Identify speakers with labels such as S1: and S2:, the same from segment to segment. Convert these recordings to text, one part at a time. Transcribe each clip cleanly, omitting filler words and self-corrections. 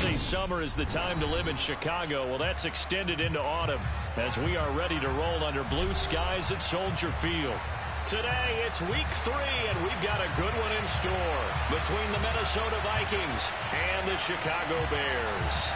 S1: say summer is the time to live in Chicago. Well, that's extended into autumn as we are ready to roll under blue skies at Soldier Field. Today, it's week 3, and we've got a good one in store between the Minnesota Vikings and the Chicago Bears.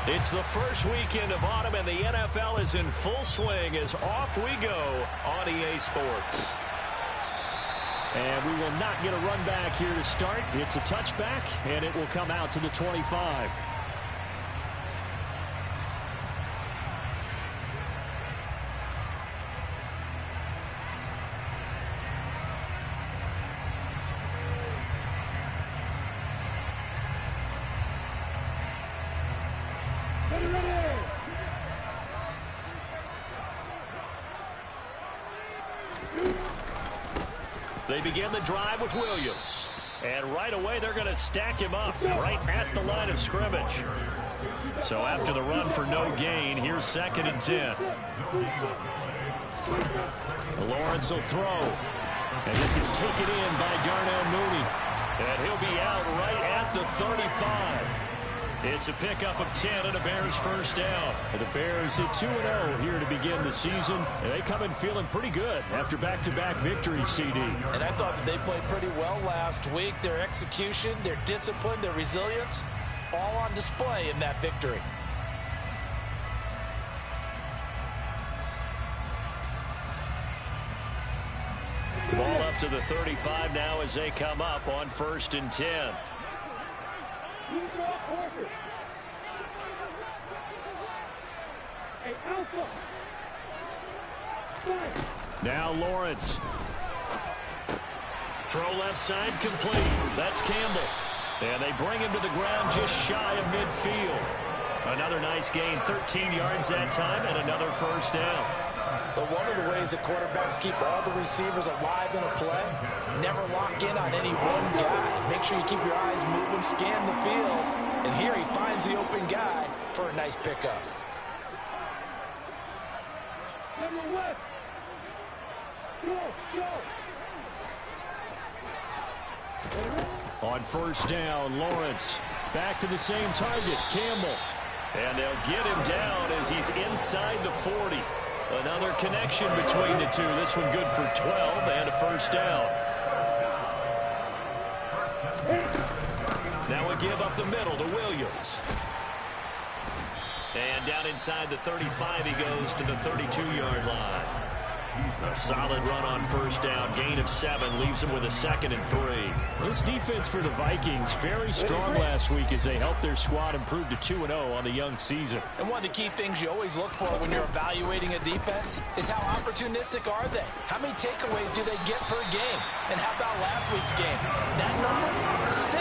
S1: It's the first weekend of autumn, and the NFL is in full swing as off we go on EA Sports. And we will not get a run back here to start. It's a touchback, and it will come out to the 25. They begin the drive with Williams. And right away, they're going to stack him up right at the line of scrimmage. So after the run for no gain, here's 2nd and 10. Lawrence will throw. And this is taken in by Darnell Mooney. And he'll be out right at the 35. It's a pickup of 10 and a Bears first down. The Bears at 2-0 here to begin the season. And they come in feeling pretty good after back-to-back victories, CD.
S2: And I thought that they played pretty well last week. Their execution, their discipline, their resilience, all on display in that victory.
S1: Ball up to the 35 now as they come up on 1st and 10. Now Lawrence. Throw left side complete. That's Campbell. And they bring him to the ground just shy of midfield. Another nice gain, 13 yards that time, and another first down.
S2: But one of the ways that quarterbacks keep all the receivers alive in a play, never lock in on any one guy. Make sure you keep your eyes moving, scan the field. And here he finds the open guy for a nice pickup.
S1: On 1st down, Lawrence back to the same target, Campbell. And they'll get him down as he's inside the 40. Another connection between the two. This one good for 12 and a first down. Now a give up the middle to Williams. And down inside the 35, he goes to the 32-yard line. A solid run on 1st down. Gain of 7 leaves him with a 2nd and 3. This defense for the Vikings very strong last week as they helped their squad improve to 2-0 on the young season.
S2: And one of the key things you always look for when you're evaluating a defense is how opportunistic are they? How many takeaways do they get per game? And how about last week's game? That number? 6.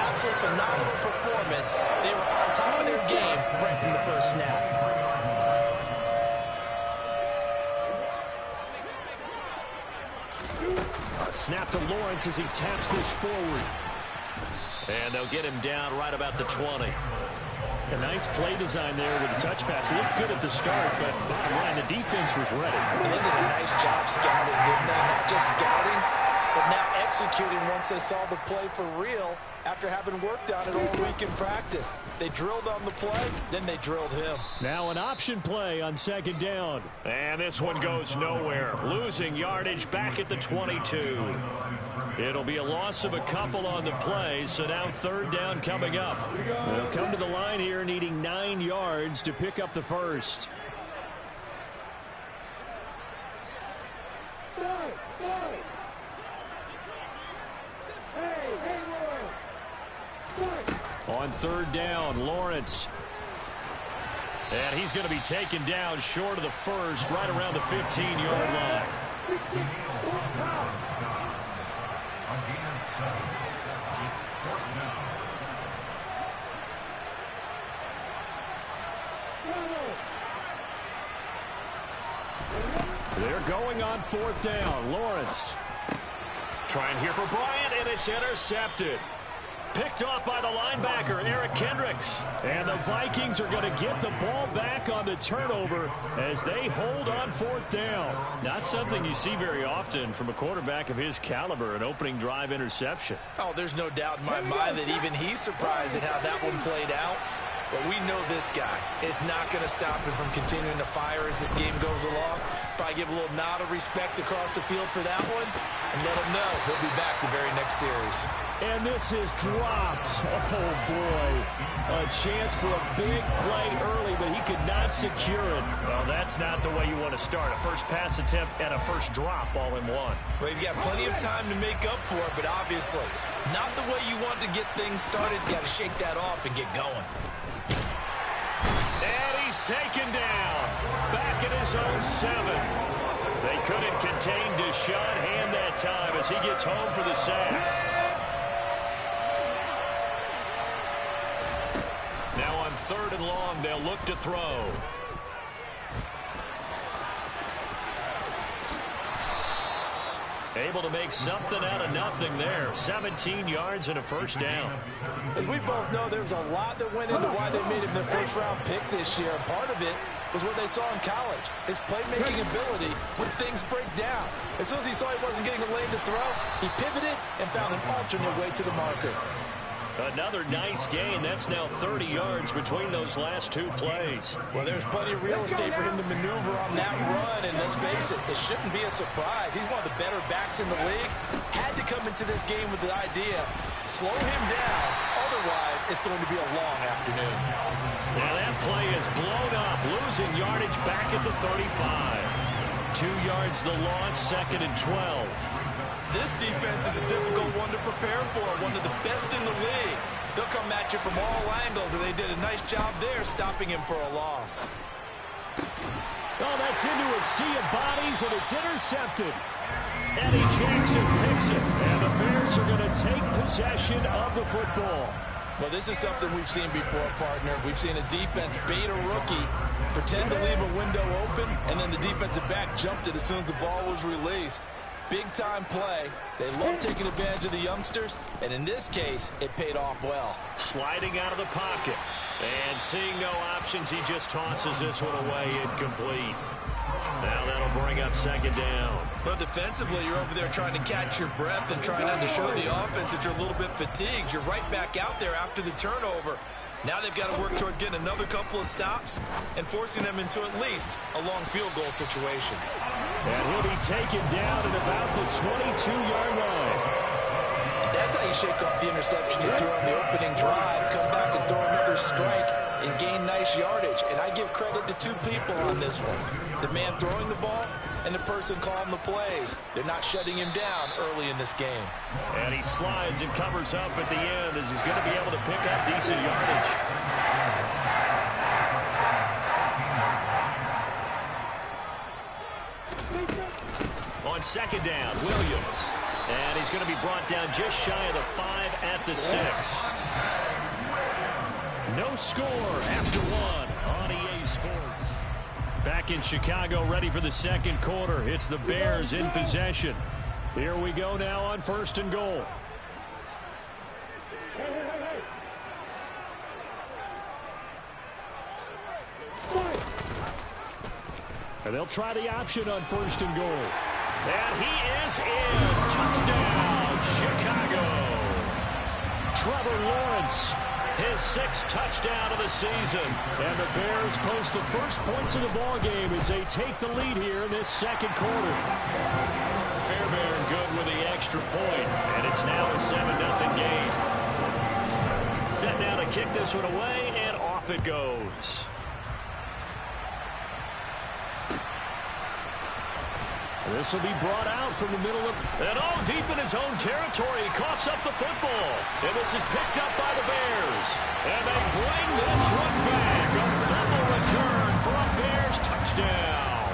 S2: Absolutely phenomenal performance. They were on top of their game right from the first snap.
S1: Snap to Lawrence as he taps this forward. And they'll get him down right about the 20. A nice play design there with the touch pass. Looked good at the start, but bottom line, the defense was ready.
S2: And they did a nice job scouting, didn't they? Not just scouting, but now executing once they saw the play for real after having worked on it all week in practice. They drilled on the play, then they drilled him.
S1: Now an option play on 2nd down. And this one goes nowhere. Losing yardage back at the 22. It'll be a loss of a couple on the play, so now 3rd down coming up. They'll come to the line here needing 9 yards to pick up the first. On 3rd down, Lawrence. And he's going to be taken down short of the first, right around the 15-yard line. They're going on 4th down. Lawrence trying here for Bryant, and it's intercepted. Picked off by the linebacker, Eric Kendricks. And the Vikings are going to get the ball back on the turnover as they hold on 4th down. Not something you see very often from a quarterback of his caliber, an opening drive interception.
S2: Oh, there's no doubt in my mind that even he's surprised at how that one played out. But we know this guy is not going to stop him from continuing to fire as this game goes along. Probably give a little nod of respect across the field for that one and let him know he'll be back the very next series.
S1: And this is dropped. Oh, boy. A chance for a big play early, but he could not secure it. Well, that's not the way you want to start. A first pass attempt and a first drop all in one.
S2: Well, you've got plenty of time to make up for it, but obviously not the way you want to get things started. You got to shake that off and get going.
S1: And he's taken down. Back at his own 7. They couldn't contain Deshaun Hand that time as he gets home for the sack. Now on 3rd and long, they'll look to throw. Able to make something out of nothing there. 17 yards and a first down.
S2: As we both know, there's a lot that went into why they made him their first-round pick this year. Part of it was what they saw in college, his playmaking ability when things break down. As soon as he saw he wasn't getting a lane to throw, he pivoted and found an alternate way to the marker.
S1: Another nice gain. That's now 30 yards between those last 2 plays.
S2: Well, there's plenty of real estate for him to maneuver on that run, and let's face it, this shouldn't be a surprise. He's one of the better backs in the league. Had to come into this game with the idea, slow him down, otherwise it's going to be a long afternoon.
S1: Now that play is blown up, losing yardage back at the 35. 2 yards the loss, 2nd and 12.
S2: This defense is a difficult one to prepare for, one of the best in the league. They'll come at you from all angles, and they did a nice job there stopping him for a loss.
S1: Oh, that's into a sea of bodies, and it's intercepted. Eddie Jackson picks it, and the Bears are going to take possession of the football.
S2: Well, this is something we've seen before, partner. We've seen a defense bait a rookie, pretend to leave a window open, and then the defensive back jumped it as soon as the ball was released. Big-time play. They love taking advantage of the youngsters, and in this case, it paid off well.
S1: Sliding out of the pocket, and seeing no options, he just tosses this one away incomplete. Now that'll bring up 2nd down.
S2: But defensively, you're over there trying to catch your breath and trying not to show the offense that you're a little bit fatigued. You're right back out there after the turnover. Now they've got to work towards getting another couple of stops and forcing them into at least a long field goal situation.
S1: And he'll be taken down at about the 22-yard line.
S2: That's how you shake off the interception you threw on the opening drive, come back and throw another strike and gain nice yardage. And I give credit to 2 people on this one. The man throwing the ball and the person calling the plays. They're not shutting him down early in this game.
S1: And he slides and covers up at the end as he's going to be able to pick up decent yardage. On 2nd down, Williams. And he's going to be brought down just shy of the 5 at the 6. No score after 1 on EA Sports. Back in Chicago, ready for the 2nd quarter. It's the Bears in possession. Here we go now on 1st and goal. And they'll try the option on 1st and goal. And he is in. Touchdown, Chicago. Trevor Lawrence, his 6th touchdown of the season. And the Bears post the first points of the ballgame as they take the lead here in this 2nd quarter. Fairbairn good with the extra point, and it's now a 7-0 game. Set down to kick this one away, and off it goes. This will be brought out from the middle of... And deep in his own territory, he coughs up the football. And this is picked up by the Bears. And they bring this one back. A fumble return for a Bears touchdown.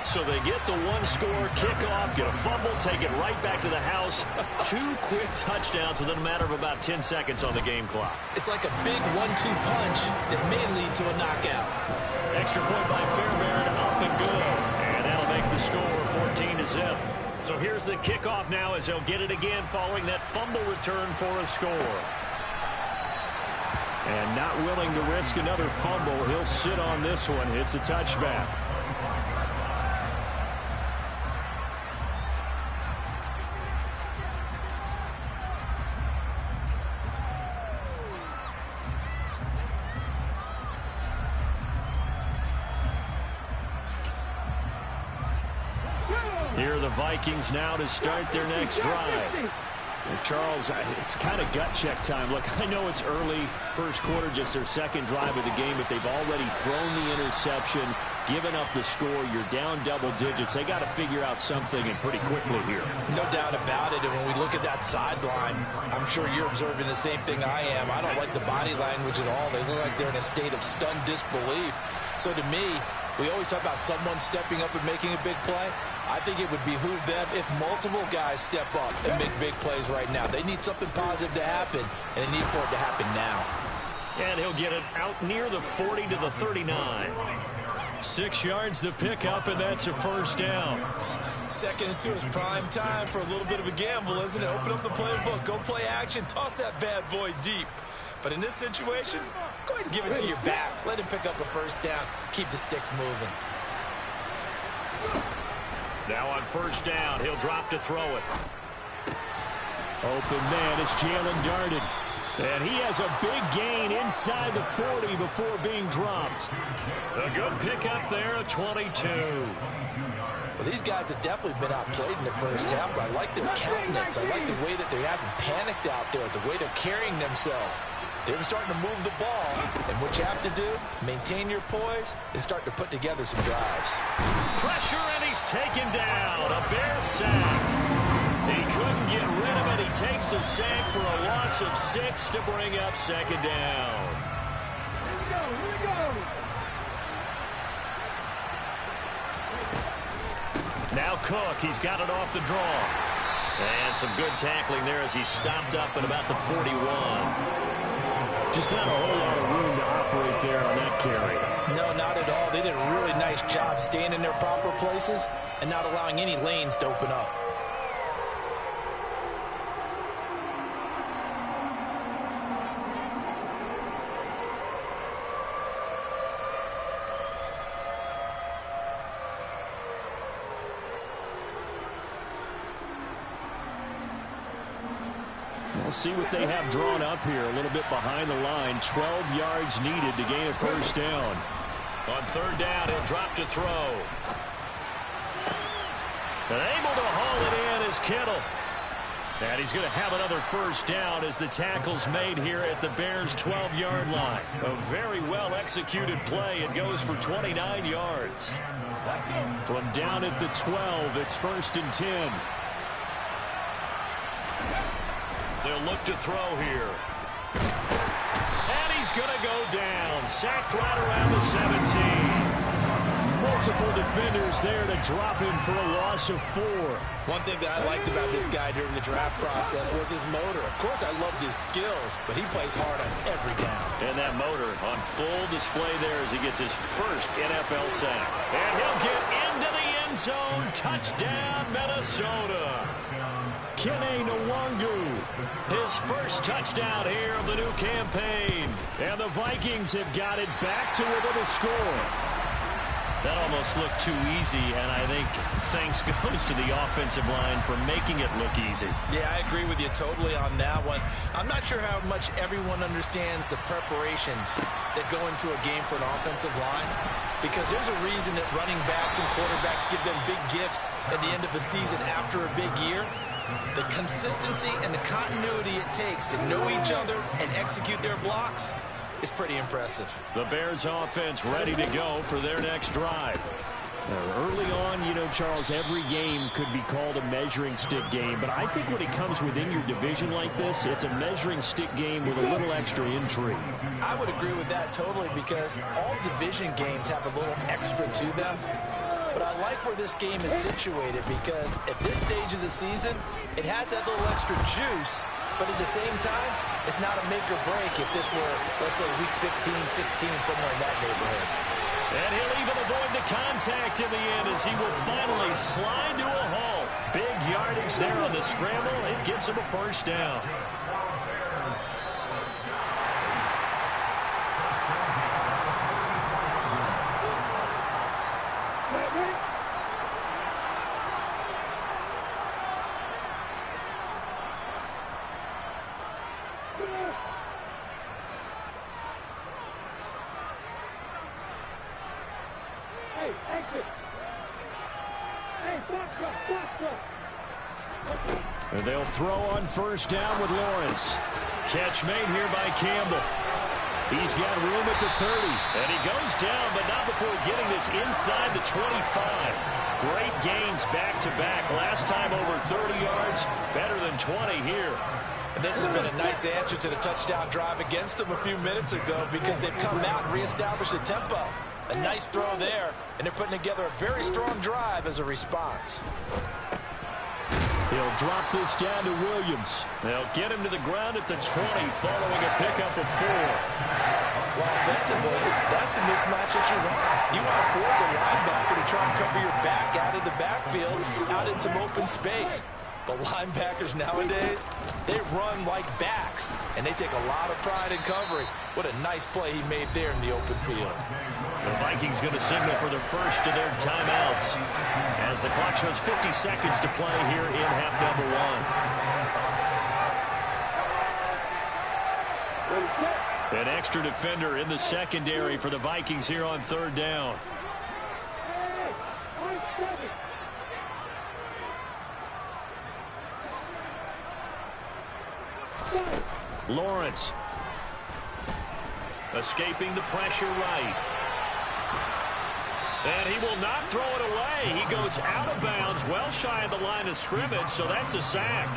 S1: So they get the 1-score kickoff, get a fumble, take it right back to the house. 2 quick touchdowns within a matter of about 10 seconds on the game clock.
S2: It's like a big 1-2 punch that may lead to a knockout.
S1: Extra point by Fairbairn, up and good. And that'll make the score 14-0. So here's the kickoff now as he'll get it again following that fumble return for a score. And not willing to risk another fumble, he'll sit on this one. It's a touchback. Here are the Vikings now to start their next drive. And Charles, it's kind of gut check time. Look, I know it's early, first quarter, just their second drive of the game, but they've already thrown the interception, given up the score. You're down double digits. They got to figure out something, and pretty quickly here.
S2: No doubt about it. And when we look at that sideline, I'm sure you're observing the same thing I am. I don't like the body language at all. They look like they're in a state of stunned disbelief. So to me, we always talk about someone stepping up and making a big play. I think it would behoove them if multiple guys step up and make big plays right now. They need something positive to happen, and they need for it to happen now.
S1: And he'll get it out near the 40 to the 39. 6 yards the pickup, and that's a first down.
S2: 2nd and 2 is prime time for a little bit of a gamble, isn't it? Open up the playbook, go play action, toss that bad boy deep. But in this situation, go ahead and give it to your back. Let him pick up a first down. Keep the sticks moving.
S1: Now on first down, he'll drop to throw it. Open man is Jalen Darden. And he has a big gain inside the 40 before being dropped. A good pickup there at 22.
S2: Well, these guys have definitely been outplayed in the first half, but I like their countenance. I like the way that they haven't panicked out there, the way they're carrying themselves. They're starting to move the ball, and what you have to do, maintain your poise and start to put together some drives.
S1: Pressure, and he's taken down. A Bear sack. He couldn't get rid of it. He takes a sack for a loss of 6 to bring up second down.
S3: Here we go.
S1: Now Cook, he's got it off the draw. And some good tackling there as he stopped up at about the 41. Just not a whole lot of room to operate there on that carry.
S2: No, not at all. They did a really nice job staying in their proper places and not allowing any lanes to open up.
S1: We'll see what they have drawn up here. A little bit behind the line. 12 yards needed to gain a first down. On third down, he'll drop to throw. And able to haul it in is Kittle. And he's going to have another first down as the tackle's made here at the Bears' 12-yard line. A very well-executed play. It goes for 29 yards. From down at the 12, it's 1st and 10. They'll look to throw here. And he's going to go down. Sacked right around the 17. Multiple defenders there to drop him for a loss of 4.
S2: One thing that I liked about this guy during the draft process was his motor. Of course, I loved his skills, but he plays hard on every down.
S1: And that motor on full display there as he gets his first NFL sack. And he'll get into the end zone. Touchdown, Minnesota. Kene Nwangu, his first touchdown here of the new campaign. And the Vikings have got it back to within a score. That almost looked too easy, and I think thanks goes to the offensive line for making it look easy.
S2: Yeah, I agree with you totally on that one. I'm not sure how much everyone understands the preparations that go into a game for an offensive line, because there's a reason that running backs and quarterbacks give them big gifts at the end of a season after a big year. The consistency and the continuity it takes to know each other and execute their blocks is pretty impressive.
S1: The Bears offense ready to go for their next drive. Early on, you know, Charles, every game could be called a measuring stick game, but I think when it comes within your division like this, it's a measuring stick game with a little extra intrigue.
S2: I would agree with that totally, because all division games have a little extra to them. But I like where this game is situated, because at this stage of the season, it has that little extra juice, but at the same time, it's not a make or break if this were, let's say, week 15, 16, somewhere in that neighborhood.
S1: And he'll even avoid the contact in the end as he will finally slide to a halt. Big yardage there on the scramble. It gets him a first down. And they'll throw on first down with Lawrence. Catch made here by Campbell. He's got room at the 30. And he goes down, but not before getting this inside the 25. Great gains back-to-back. Last time over 30 yards, better than 20 here.
S2: And this has been a nice answer to the touchdown drive against them a few minutes ago because they've come out and reestablished the tempo. A nice throw there, and they're putting together a very strong drive as a response.
S1: He'll drop this down to Williams. They'll get him to the ground at the 20 following a pickup of 4.
S2: Well, offensively, that's the mismatch that you want. You want to force a linebacker to try and cover your back out of the backfield, out in some open space. The linebackers nowadays, they run like backs, and they take a lot of pride in covering. What a nice play he made there in the open field.
S1: The Vikings going to signal for the first of their timeouts as the clock shows 50 seconds to play here in half number 1. An extra defender in the secondary for the Vikings here on third down. Lawrence escaping the pressure right. And he will not throw it away. He goes out of bounds, well shy of the line of scrimmage, so that's a sack.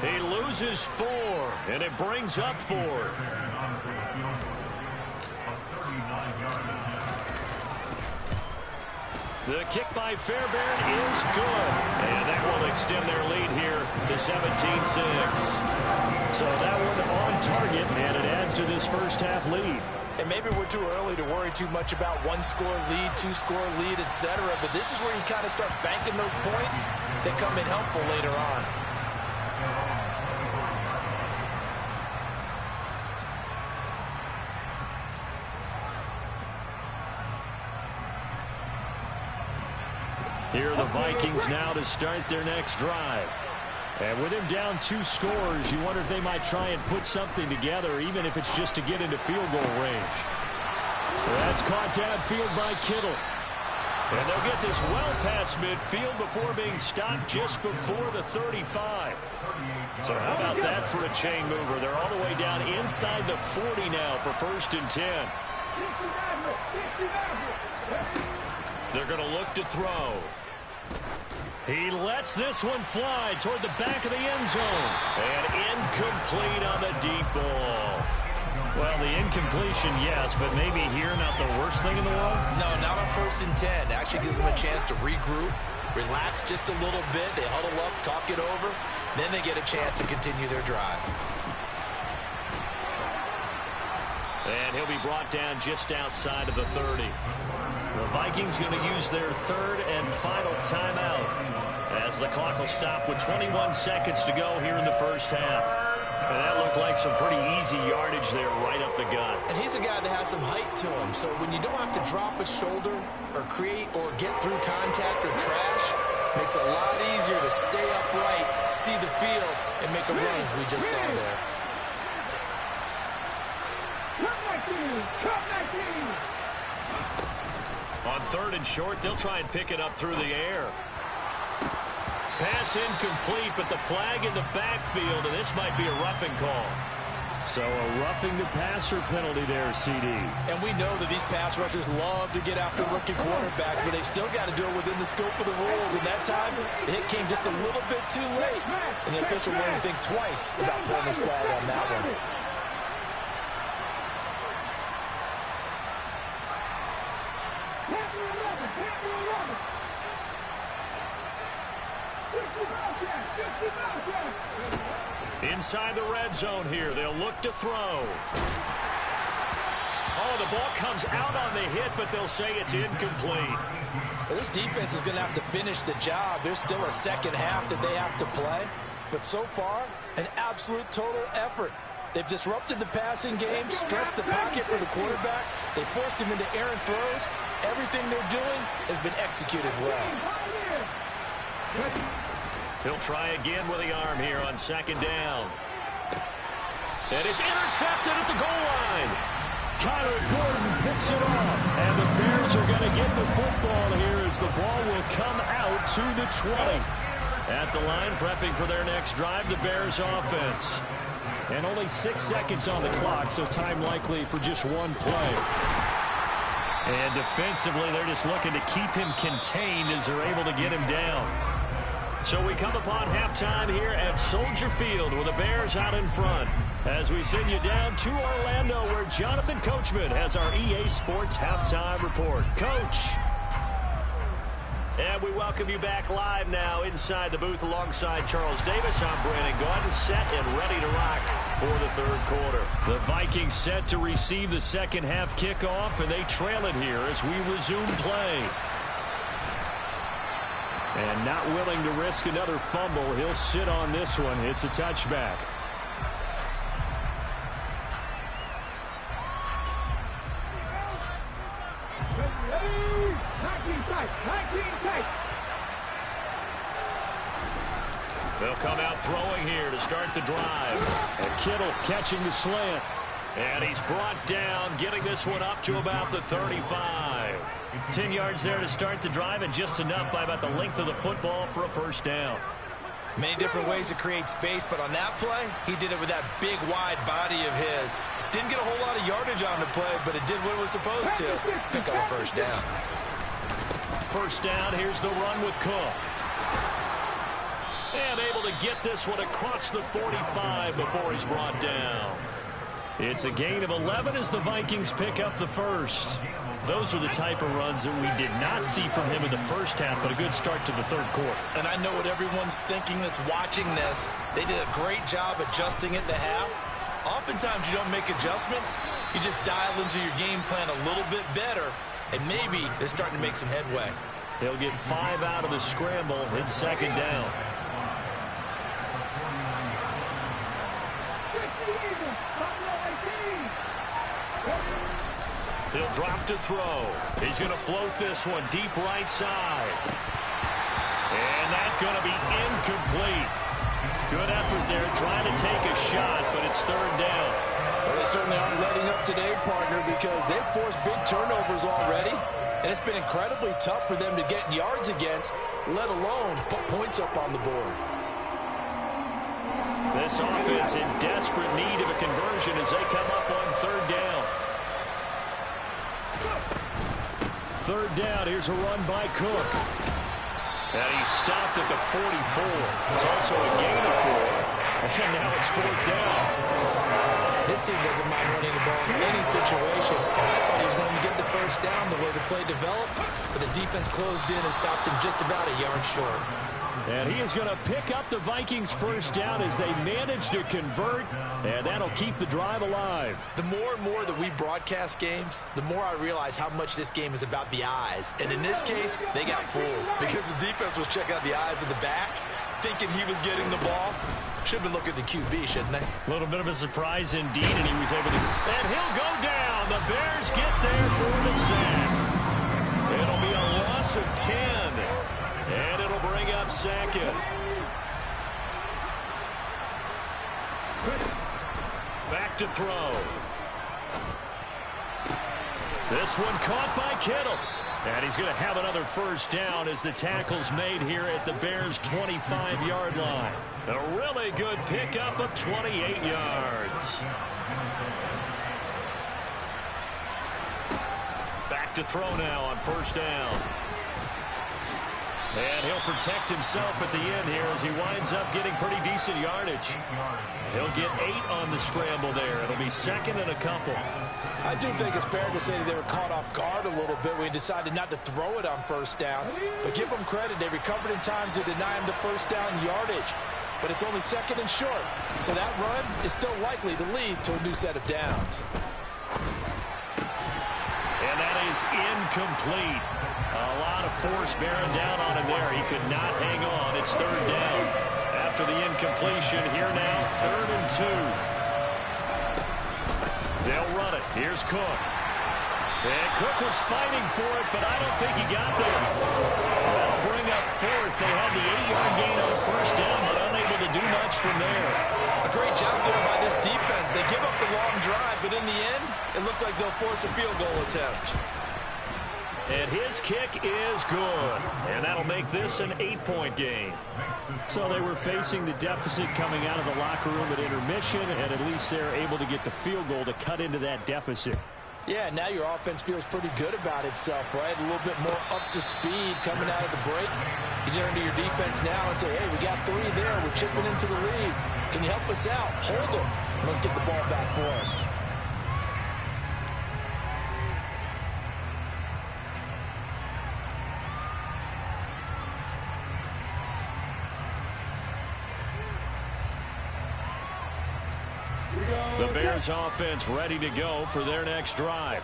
S1: He loses 4, and it brings up 4th. The kick by Fairbairn is good, and that will extend their lead here to 17-6. So that one on target, and it adds to this first half lead.
S2: And maybe we're too early to worry too much about 1-score lead, 2-score lead, etc. But this is where you kind of start banking those points that come in helpful later on.
S1: Here are the Vikings now to start their next drive. And with him down 2 scores, you wonder if they might try and put something together, even if it's just to get into field goal range. That's caught downfield by Kittle. And they'll get this well past midfield before being stopped just before the 35. So how about that for a chain mover? They're all the way down inside the 40 now for 1st and 10. They're going to look to throw. He lets this one fly toward the back of the end zone. And incomplete on the deep ball. Well, the incompletion, yes, but maybe here not the worst thing in the world?
S2: No, not on 1st and 10. Actually gives them a chance to regroup, relax just a little bit. They huddle up, talk it over. Then they get a chance to continue their drive.
S1: And he'll be brought down just outside of the 30. The Vikings going to use their 3rd and final timeout as the clock will stop with 21 seconds to go here in the first half. And that looked like some pretty easy yardage there right up the gut.
S2: And he's a guy that has some height to him, so when you don't have to drop a shoulder or create or get through contact or trash, makes it a lot easier to stay upright, see the field, and make a run as we just saw there.
S1: On 3rd and short, they'll try and pick it up through the air. Pass incomplete, but the flag in the backfield, and this might be a roughing call. So a roughing the passer penalty there, CD.
S2: And we know that these pass rushers love to get after rookie quarterbacks, but they've still got to do it within the scope of the rules. And that time, the hit came just a little bit too late. And the official wouldn't think twice about pulling his flag on that one.
S1: Inside the red zone here, they'll look to throw. Oh, the ball comes out on the hit, but they'll say it's incomplete.
S2: Well, this defense is going to have to finish the job. There's still a second half that they have to play. But so far, an absolute total effort. They've disrupted the passing game, stressed the pocket for the quarterback. They forced him into errant throws. Everything they're doing has been executed well.
S1: He'll try again with the arm here on second down. And it's intercepted at the goal line. Kyler Gordon picks it off. And the Bears are going to get the football here as the ball will come out to the 20. At the line, prepping for their next drive, the Bears offense. And only 6 seconds on the clock, so time likely for just one play. And defensively, they're just looking to keep him contained as they're able to get him down. So we come upon halftime here at Soldier Field with the Bears out in front. As we send you down to Orlando where Jonathan Coachman has our EA Sports Halftime Report. Coach. And we welcome you back live now inside the booth alongside Charles Davis. I'm Brandon Gaudin, set and ready to rock for the third quarter. The Vikings set to receive the second half kickoff, and they trail it here as we resume play. And not willing to risk another fumble, he'll sit on this one. It's a touchback. They'll come out throwing here to start the drive. And Kittle catching the slant. And he's brought down, getting this one up to about the 35. 10 yards there to start the drive, and just enough by about the length of the football for a first down.
S2: Many different ways to create space, but on that play, he did it with that big, wide body of his. Didn't get a whole lot of yardage on the play, but it did what it was supposed to. Pick up a first down.
S1: First down, here's the run with Cook. And able to get this one across the 45 before he's brought down. It's a gain of 11 as the Vikings pick up the first. Those are the type of runs that we did not see from him in the first half, but a good start to the third quarter.
S2: And I know what everyone's thinking that's watching this. They did a great job adjusting at the half. Oftentimes you don't make adjustments. You just dial into your game plan a little bit better, and maybe they're starting to make some headway.
S1: He'll get 5 out of the scramble. It's second down. He'll drop to throw. He's going to float this one deep right side. And that's going to be incomplete. Good effort there trying to take a shot, but it's third down.
S2: Well, they certainly aren't letting up today, partner, because they've forced big turnovers already. And it's been incredibly tough for them to get yards against, let alone put points up on the board.
S1: This offense in desperate need of a conversion as they come up on third down. Third down, here's a run by Cook. And he stopped at the 44. It's also a gain of 4. And now it's fourth down.
S2: This team doesn't mind running the ball in any situation. And I thought he was going to get the first down the way the play developed, but the defense closed in and stopped him just about a yard short.
S1: And he is going to pick up the Vikings first down as they manage to convert, and that'll keep the drive alive.
S2: The more and more that we broadcast games, the more I realize how much this game is about the eyes. And in this case, they got fooled because the defense was checking out the eyes of the back, thinking he was getting the ball. Should have been looking at the QB, shouldn't they?
S1: A little bit of a surprise indeed, and he was able to... And he'll go down. The Bears get there for the sack. It'll be a loss of 10. And it'll bring up second. Back to throw. This one caught by Kittle. And he's going to have another first down as the tackle's made here at the Bears' 25-yard line. A really good pickup of 28 yards. Back to throw now on first down. And he'll protect himself at the end here as he winds up getting pretty decent yardage. He'll get 8 on the scramble there. It'll be second and a couple.
S2: I do think it's fair to say that they were caught off guard a little bit when he decided not to throw it on first down. But give them credit. They recovered in time to deny him the first down yardage. But it's only second and short. So that run is still likely to lead to a new set of downs.
S1: is incomplete. A lot of force bearing down on him there. He could not hang on. It's third down. After the incompletion, here now, 3rd and 2. They'll run it. Here's Cook. And Cook was fighting for it, but I don't think he got there. That'll bring up 4th. They had the 8-yard gain on 1st down, but unable to do much from there.
S2: A great job there by this defense. They give up the long drive, but in the end, it looks like they'll force a field goal attempt.
S1: And his kick is good. And that'll make this an 8-point game.
S4: So they were facing the deficit coming out of the locker room at intermission, and at least they're able to get the field goal to cut into that deficit.
S2: Yeah, now your offense feels pretty good about itself, right? A little bit more up to speed coming out of the break. You turn to your defense now and say, hey, we got 3 there. We're chipping into the lead. Can you help us out? Hold them. Let's get the ball back for us.
S1: The Bears offense ready to go for their next drive.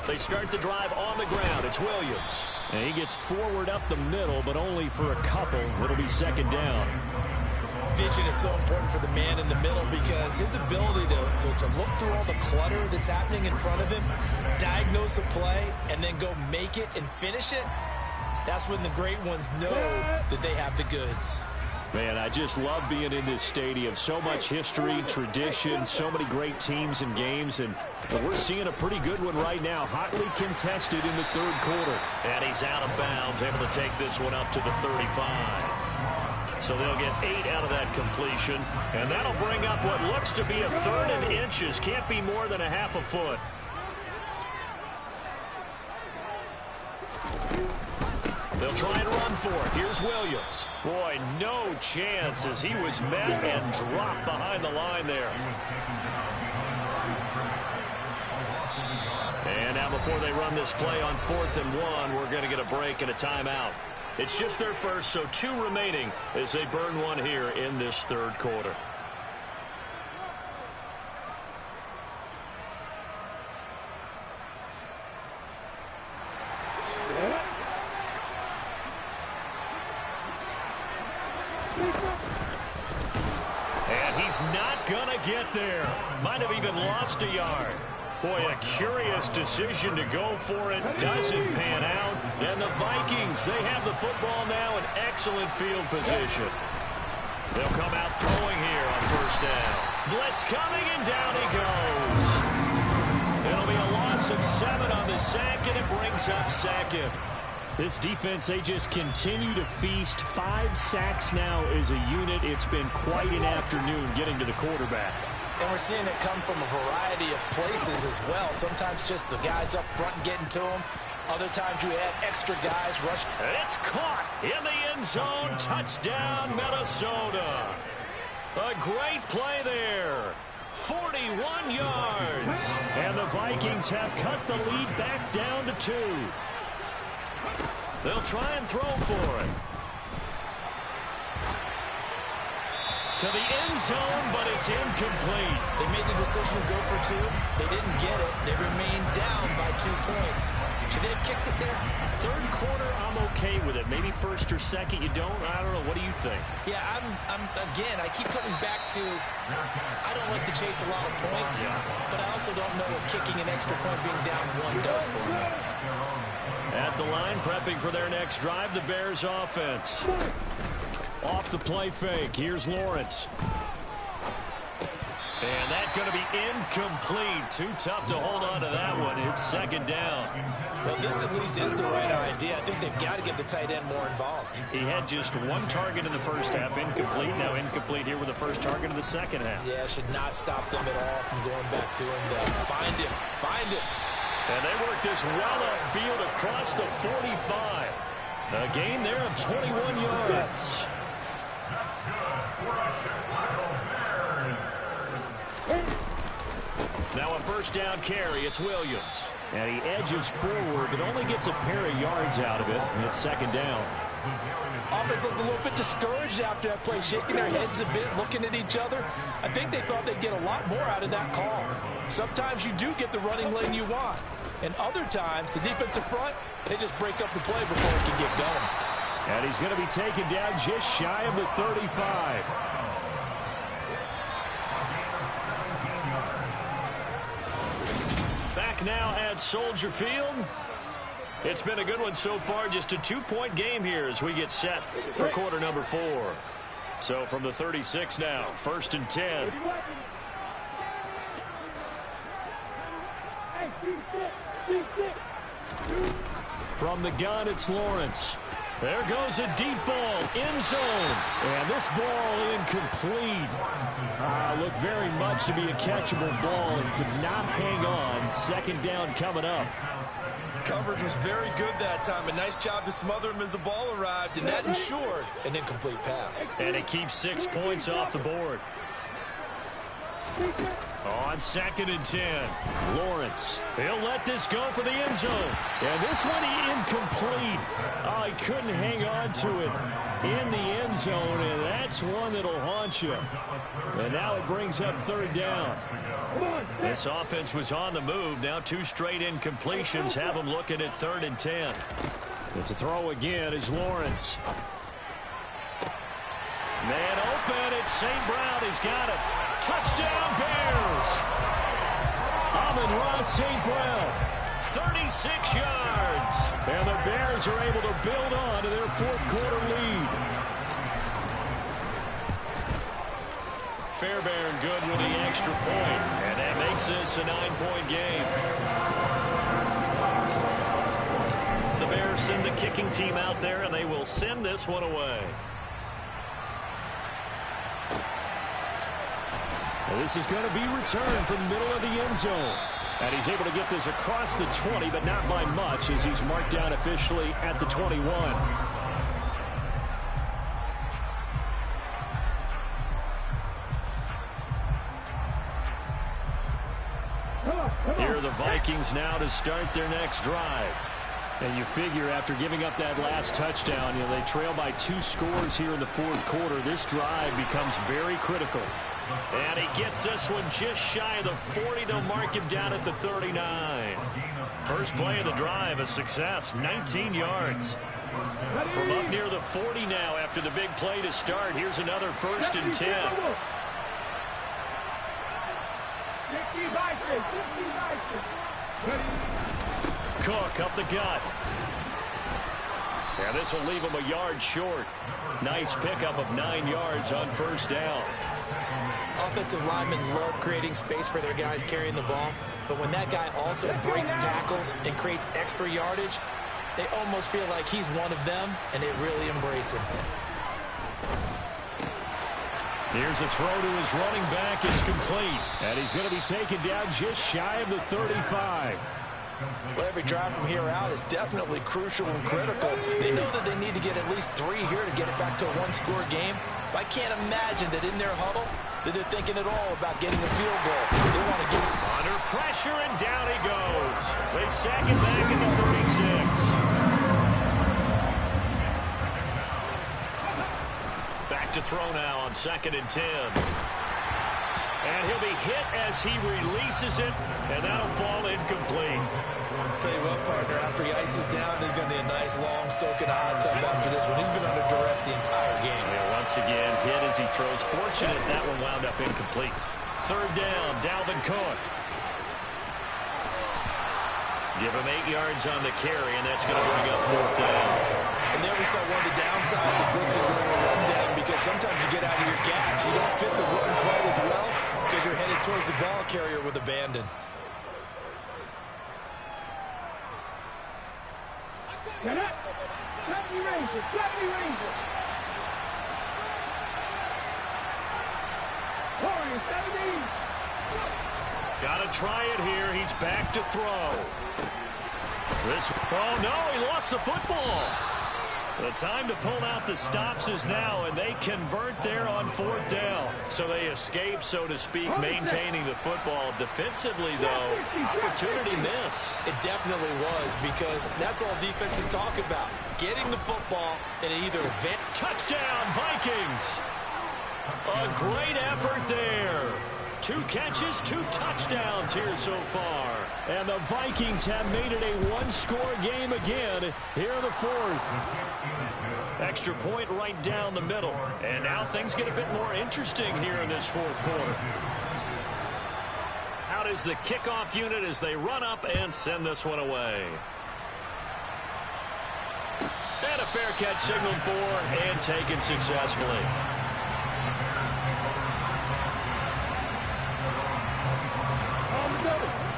S1: They start the drive on the ground. It's Williams.
S4: And he gets forward up the middle, but only for a couple. It'll be 2nd down.
S2: Vision is so important for the man in the middle because his ability to look through all the clutter that's happening in front of him, diagnose a play, and then go make it and finish it, that's when the great ones know that they have the goods.
S4: Man, I just love being in this stadium. So much history, tradition, so many great teams and games, and we're seeing a pretty good one right now. Hotly contested in the 3rd quarter.
S1: And he's out of bounds, able to take this one up to the 35. So they'll get 8 out of that completion, and that'll bring up what looks to be a 3rd and inches. Can't be more than a half a foot. They'll try and run for it. Here's Williams. Boy, no chance as he was met and dropped behind the line there. And now before they run this play on 4th and 1, we're going to get a break and a timeout. It's just their first, so 2 remaining as they burn one here in this 3rd quarter. And he's not going to get there. Might have even lost a yard. Boy, a curious decision to go for it. Doesn't pan out. And the Vikings, they have the football now in excellent field position. They'll come out throwing here on 1st down. Blitz coming, and down he goes. It'll be a loss of 7 on the sack, and it brings up 2nd.
S4: This defense, they just continue to feast. 5 sacks now as a unit. It's been quite an afternoon getting to the quarterback.
S2: And we're seeing it come from a variety of places as well. Sometimes just the guys up front and getting to them. Other times you add extra guys rush.
S1: And it's caught in the end zone. Touchdown, Minnesota. A great play there. 41 yards.
S4: And the Vikings have cut the lead back down to 2.
S1: They'll try and throw for it. To the end zone, but it's incomplete.
S2: They made the decision to go for 2. They didn't get it. They remained down by 2 points. Should they have kicked it there?
S4: 3rd quarter, I'm okay with it. Maybe 1st or 2nd, you don't? I don't know. What do you think?
S2: Yeah, again, I keep coming back to, I don't like to chase a lot of points, but I also don't know what kicking an extra point being down 1 does for me.
S1: At the line, prepping for their next drive, the Bears offense.
S4: Off the play fake. Here's Lawrence.
S1: And that's going to be incomplete. Too tough to hold on to that one. It's 2nd down.
S2: Well, this at least is the right idea. I think they've got to get the tight end more involved.
S4: He had just 1 target in the 1st half. Incomplete. Now incomplete here with the 1st target in the 2nd half.
S2: Yeah, should not stop them at all from going back to him. Find him. Find him.
S1: And they work this well upfield across the 45. A gain there of 21 yards. Now a 1st down carry. It's Williams.
S4: And he edges forward, but only gets a pair of yards out of it. And it's 2nd down.
S2: Offense looked a little bit discouraged after that play, shaking their heads a bit, looking at each other. I think they thought they'd get a lot more out of that call. Sometimes you do get the running lane you want, and other times, the defensive front, they just break up the play before it can get going.
S4: And he's going to be taken down just shy of the 35. Back now at Soldier Field. It's been a good one so far. Just a 2-point game here as we get set for quarter number 4. So from the 36 now, 1st and 10. From the gun, it's Lawrence. There goes a deep ball, end zone. And this ball incomplete. Looked very much to be a catchable ball and could not hang on. 2nd down coming up.
S2: Coverage was very good that time. A nice job to smother him as the ball arrived, and that ensured an incomplete pass.
S4: And it keeps 6 points off the board. On 2nd and 10, Lawrence. He'll let this go for the end zone. And this one incomplete. Oh, he couldn't hang on to it in the end zone, and that's one that'll haunt you. And now it brings up 3rd down. This offense was on the move. Now 2 straight incompletions have them looking at 3rd and 10. It's a throw again is Lawrence. Man open. It's St. Brown. He's got it. Touchdown, Bears. Amon-Ra St. Brown, 36 yards. And the Bears are able to build on to their 4th quarter lead. Fairbairn good with the extra point. And that makes this a 9-point game. The Bears send the kicking team out there, and they will send this one away. Well, this is going to be returned from the middle of the end zone. And he's able to get this across the 20, but not by much, as he's marked down officially at the 21. Here are the Vikings now to start their next drive. And you figure after giving up that last touchdown, they trail by 2 scores here in the 4th quarter. This drive becomes very critical. And he gets this one just shy of the 40. They'll mark him down at the 39. First play of the drive, a success, 19 yards. From up near the 40 now after the big play to start. Here's another 1st and 10. Cook up the gut. And this will leave him a yard short. Nice pickup of 9 yards on 1st down.
S2: Offensive linemen love creating space for their guys carrying the ball, but when that guy also breaks tackles and creates extra yardage, they almost feel like he's one of them, and they really embrace him.
S4: Here's a throw to his running back. It's complete. And he's going to be taken down just shy of the 35.
S2: Well, every drive from here out is definitely crucial and critical. They know that they need to get at least 3 here to get it back to a 1-score game. But I can't imagine that in their huddle that they're thinking at all about getting a field goal. They want to get
S4: under pressure, and down he goes. They sack it back at the 36. Back to throw now on 2nd and 10. And he'll be hit as he releases it, and that'll fall incomplete.
S2: Tell you what, partner, after he ices down, there's going to be a nice long soak in a hot tub after this one. He's been under duress the entire game.
S4: Yeah, once again, hit as he throws. Fortunate that one wound up incomplete. 3rd down, Dalvin Cook. Give him 8 yards on the carry, and that's going to bring up 4th down.
S2: And there we saw one of the downsides of blitzing during a run down, because sometimes you get out of your gaps. You don't fit the run quite as well because you're headed towards the ball carrier with abandon.
S4: Got to try it here. He's back to throw. Oh, no, he lost the football. The time to pull out the stops is now, and they convert there on 4th down. So they escape, so to speak, maintaining the football. Defensively, though, opportunity miss.
S2: It definitely was, because that's all defenses talk about. getting the football and either advance.
S4: Touchdown, Vikings! A great effort there. 2 catches, 2 touchdowns here so far. And the Vikings have made it a one-score game again here in the 4th. Extra point right down the middle. And now things get a bit more interesting here in this 4th quarter. Out is the kickoff unit as they run up and send this one away. And a fair catch signaled for and taken successfully.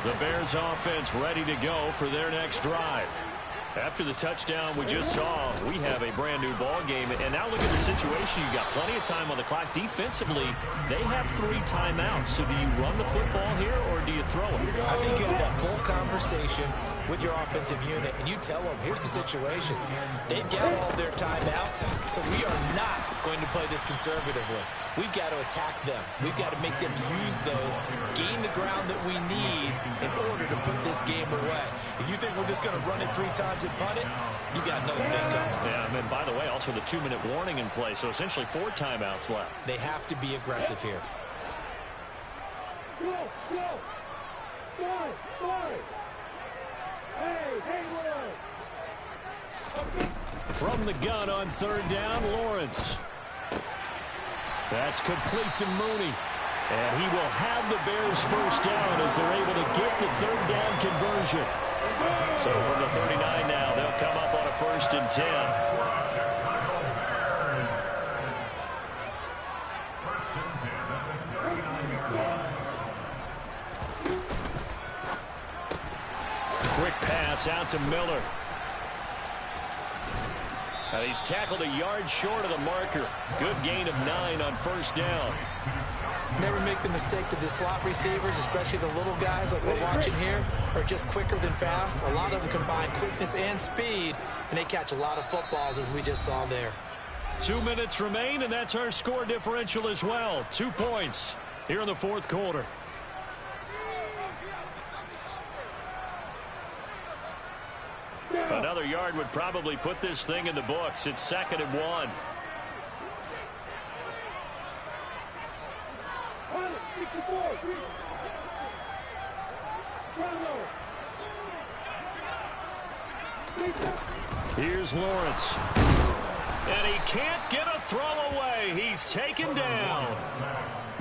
S4: The Bears offense ready to go for their next drive. After the touchdown we just saw, we have a brand new ball game. And now look at the situation. You've got plenty of time on the clock. Defensively, they have 3 timeouts. So do you run the football here or do you throw it?
S2: I think you have that full conversation with your offensive unit, and you tell them, here's the situation. They've got all their timeouts, so we are not going to play this conservatively. We've got to attack them. We've got to make them use those, gain the ground that we need in order to put this game away. If you think we're just going to run it 3 times and punt it, you got another thing coming.
S4: Yeah, and by the way, also the 2-minute warning in play, so essentially 4 timeouts left.
S2: They have to be aggressive here.
S3: Go, go. Five, five.
S4: From the gun on 3rd down, Lawrence. That's complete to Mooney. And he will have the Bears first down as they're able to get the 3rd down conversion. So from the 39 now, they'll come up on a 1st and 10. Quick pass out to Miller. And he's tackled a yard short of the marker. Good gain of 9 on 1st down.
S2: Never make the mistake that the slot receivers, especially the little guys like we're watching here, are just quicker than fast. A lot of them combine quickness and speed, and they catch a lot of footballs, as we just saw there.
S4: 2 minutes remain, and that's our score differential as well. 2 points here in the 4th quarter. Another yard would probably put this thing in the books. It's 2nd and 1. Here's Lawrence. And he can't get a throw away. He's taken down.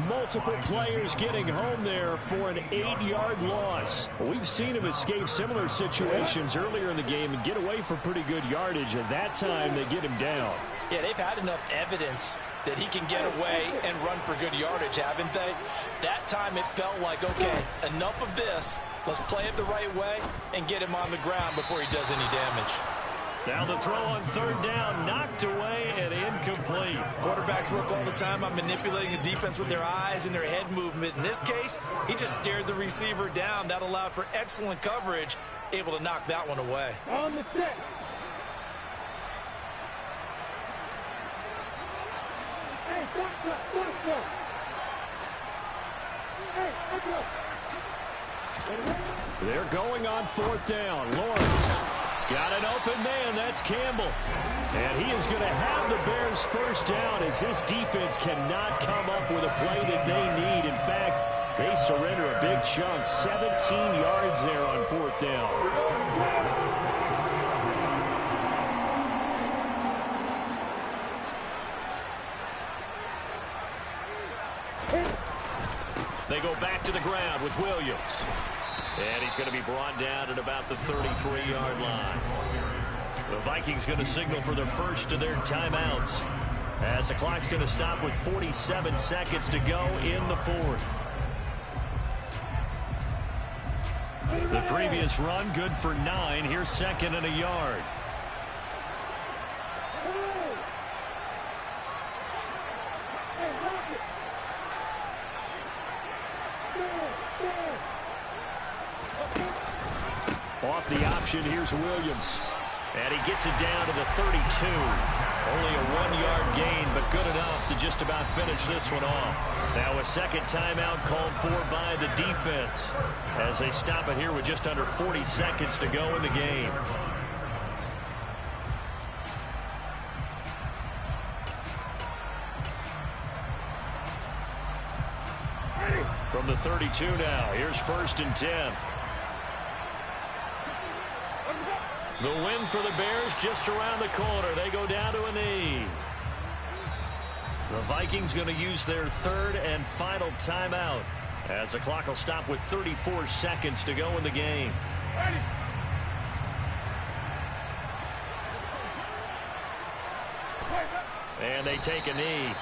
S4: Multiple players getting home there for an 8-yard loss. We've seen him escape similar situations earlier in the game and get away for pretty good yardage. At that time, they get him down.
S2: Yeah, they've had enough evidence that he can get away and run for good yardage, haven't they? That time it felt like, okay, enough of this. Let's play it the right way and get him on the ground before he does any damage.
S4: Now the throw on 3rd down, knocked away and incomplete.
S2: Quarterbacks work all the time on manipulating the defense with their eyes and their head movement. In this case, he just stared the receiver down. That allowed for excellent coverage, able to knock that one away.
S3: On the set. Hey, stop. Hey,
S4: they're going on 4th down. Lawrence got an open man. That's Campbell. And he is going to have the Bears first down as this defense cannot come up with a play that they need. In fact, they surrender a big chunk. 17 yards there on 4th down. They go back to the ground with Williams. And he's going to be brought down at about the 33-yard line. The Vikings going to signal for the first of their timeouts as the clock's going to stop with 47 seconds to go in the 4th. The previous run good for 9. Here's 2nd and a yard. Off the option, here's Williams. And he gets it down to the 32. Only a 1-yard gain, but good enough to just about finish this one off. Now a second timeout called for by the defense as they stop it here with just under 40 seconds to go in the game. From the 32 now, here's 1st and 10. The win for the Bears just around the corner. They go down to a knee. The Vikings going to use their 3rd and final timeout as the clock will stop with 34 seconds to go in the game. And they take a knee.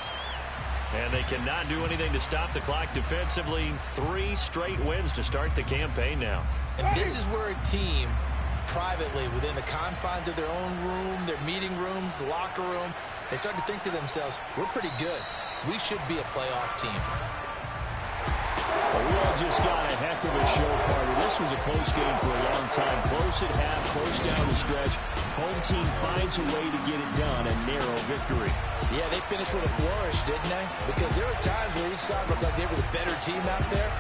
S4: And they cannot do anything to stop the clock defensively. 3 straight wins to start the campaign now.
S2: And this is where a team, privately, within the confines of their own room, their meeting rooms, the locker room, they start to think to themselves, we're pretty good. We should be a playoff team.
S4: Well, we all just got a heck of a show, Carter. This was a close game for a long time. Close at half, close down the stretch. Home team finds a way to get it done. A narrow victory.
S2: Yeah, they finished with a flourish, didn't they? Because there were times where each side looked like they were the better team out there.